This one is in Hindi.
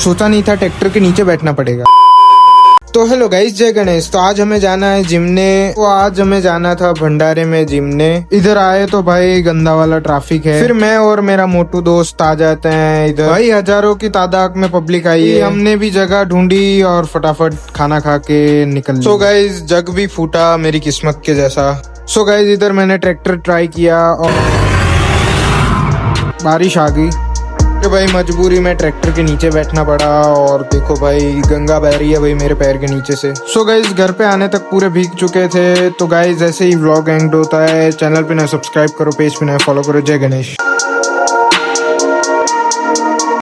सोचा नहीं था ट्रैक्टर के नीचे बैठना पड़ेगा। तो हेलो गाइस, जय गणेश। तो आज हमें जाना है जिमने। तो आज हमें जाना था भंडारे में जिमने। इधर आए तो भाई गंदा वाला ट्रैफिक है। फिर मैं और मेरा मोटू दोस्त आ जाते हैं इधर। भाई हजारों की तादाद में पब्लिक आई है। हमने भी जगह ढूंढी और फटाफट खाना खा के निकल। सो गाइस, जग भी फूटा मेरी किस्मत के जैसा। सो गाइस, इधर मैंने ट्रैक्टर ट्राई किया और बारिश आ गई। तो भाई मजबूरी में ट्रैक्टर के नीचे बैठना पड़ा और देखो भाई गंगा बह रही है भाई मेरे पैर के नीचे से। सो गाइस, घर पे आने तक पूरे भीग चुके थे। तो गाइस, ऐसे ही व्लॉग एंड होता है। चैनल पे ना सब्सक्राइब करो, पेज पे ना फॉलो करो। जय गणेश।